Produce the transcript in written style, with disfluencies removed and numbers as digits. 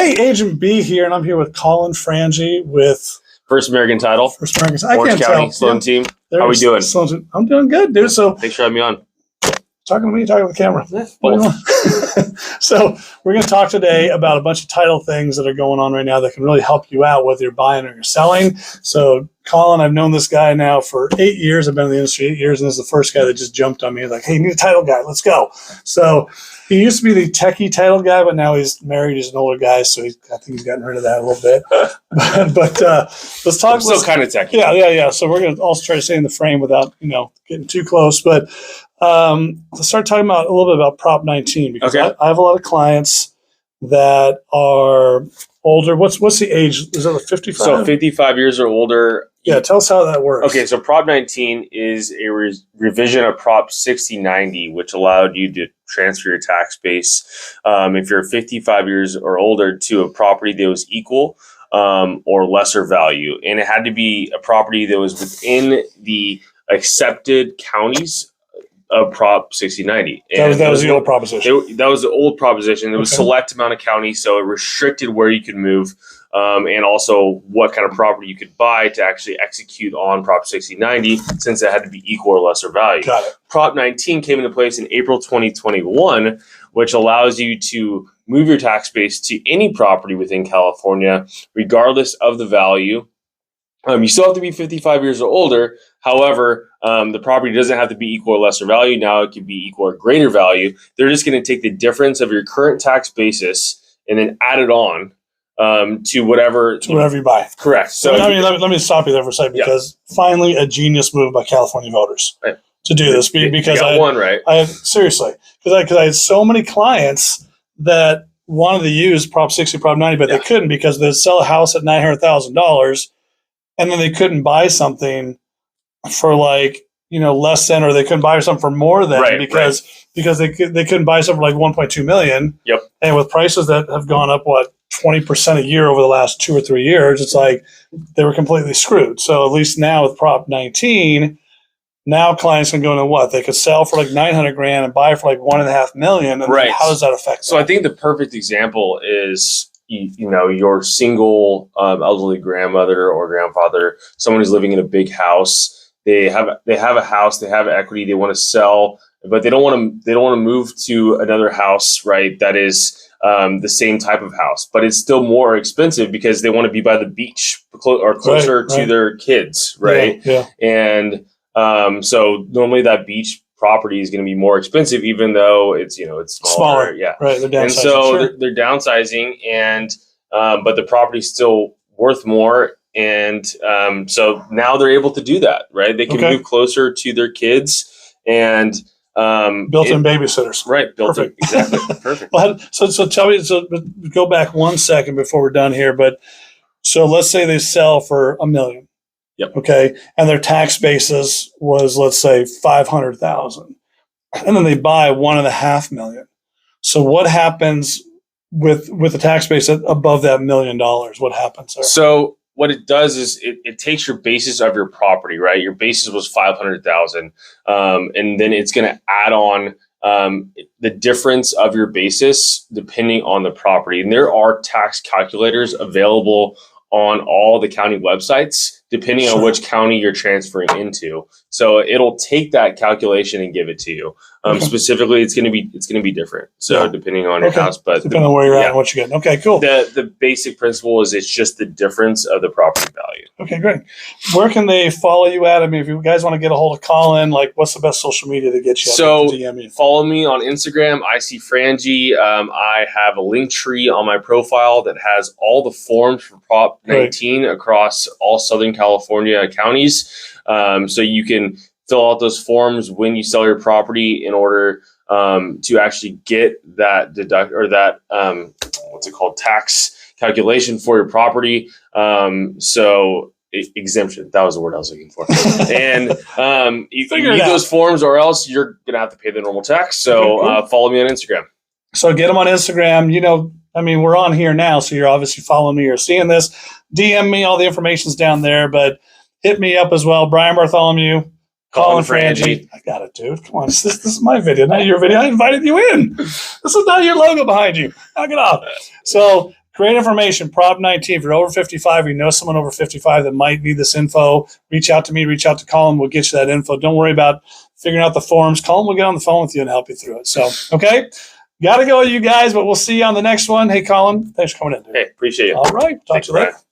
Hey, Agent B here, and I'm here with Colin Frangie with First American Title. First American. Orange County, Sloan team. How we doing? I'm doing good, dude. So thanks for having me on. Talking to me, talking to the camera. So we're going to talk today about a bunch of title things that are going on right now that can really help you out, whether you're buying or you're selling. So Colin, I've known this guy now for 8 years. I've been in the industry 8 years, and this is the first guy that just jumped on me. He's like, hey, you need a title guy. Let's go. So he used to be the techie title guy, but now he's married. He's an older guy, so I think he's gotten rid of that a little bit. but let's talk. Still kind of techie. Yeah. So we're going to also try to stay in the frame without getting too close. But let's start talking about a little bit about Prop 19 because I have a lot of clients that are older. What's the age? Is it 55? So 55 years or older. Yeah, tell us how that works. Okay, so Prop 19 is a revision of Prop 6090, which allowed you to transfer your tax base if you're 55 years or older to a property that was equal or lesser value. And it had to be a property that was within the accepted counties of Prop 6090. And that was the old proposition. That was the old proposition. There was a select amount of counties, so it restricted where you could move and also what kind of property you could buy to actually execute on Prop 6090, since it had to be equal or lesser value. Got it. Prop 19 came into place in April 2021, which allows you to move your tax base to any property within California, regardless of the value. You still have to be 55 years or older. However, the property doesn't have to be equal or lesser value. Now it can be equal or greater value. They're just going to take the difference of your current tax basis and then add it on to whatever you buy. Correct. So let me stop you there for a second, because finally a genius move by California voters to do this. Because I had so many clients that wanted to use Prop 60, Prop 90, but they couldn't because they'd sell a house at $900,000 and then they couldn't buy something for less than, or they couldn't buy something for more than because they couldn't buy something for like 1.2 million. Yep. And with prices that have gone up 20% a year over the last 2 or 3 years, it's like they were completely screwed. So at least now with Prop 19, now clients can go into they could sell for like $900,000 and buy for like $1.5 million. And how does that affect? So I think the perfect example is your single elderly grandmother or grandfather, someone who's living in a big house. They have a house, they have equity, they want to sell, but they don't want to move to another house, right? That is the same type of house, but it's still more expensive because they want to be by the beach or closer to their kids, right? Yeah. And so normally that beach property is going to be more expensive, even though it's smaller. Yeah, right. They're downsizing. And so they're downsizing, and but the property's still worth more. And so now they're able to do that, right? They can move closer to their kids and built-in babysitters. Right. Perfect. Exactly. Perfect. Well, so tell me, go back 1 second before we're done here. But so let's say they sell for $1 million. Yep. Okay. And their tax basis was, let's say, $500,000. And then they buy $1.5 million. So what happens with the tax base above that $1 million? What happens there? So what it does is it takes your basis of your property, right? Your basis was $500,000, and then it's going to add on the difference of your basis depending on the property. And there are tax calculators available on all the county websites, depending on which county you're transferring into. So it'll take that calculation and give it to you. Specifically, it's going to be different. So depending on your house, but depending on where you're at and what you're getting. Okay, cool. The basic principle is it's just the difference of the property value. Okay, great. Where can they follow you at? I mean, if you guys want to get a hold of Colin, what's the best social media to get you? So follow me on Instagram, IC Frangie. I have a link tree on my profile that has all the forms for Prop 19 across all Southern California counties. So you can fill out those forms when you sell your property in order to actually get that tax calculation for your property. Exemption, that was the word I was looking for. And you can use those forms, or else you're gonna have to pay the normal tax. So follow me on Instagram. So get them on Instagram. We're on here now, so you're obviously following me or seeing this. DM me, all the information's down there, but hit me up as well. Brian Bartholomew, Colin Frangie. I got it, dude. Come on. This is my video, not your video. I invited you in. This is not your logo behind you. Knock it off. So Great information. Prop 19. If you're over 55, you know someone over 55 that might need this info, reach out to me, reach out to Colin. We'll get you that info. Don't worry about figuring out the forms. Colin will get on the phone with you and help you through it. So, okay. Got to go, you guys, but we'll see you on the next one. Hey, Colin, thanks for coming in. Dude. Hey, appreciate it. All right. Talk Thanks, to you later. Brian.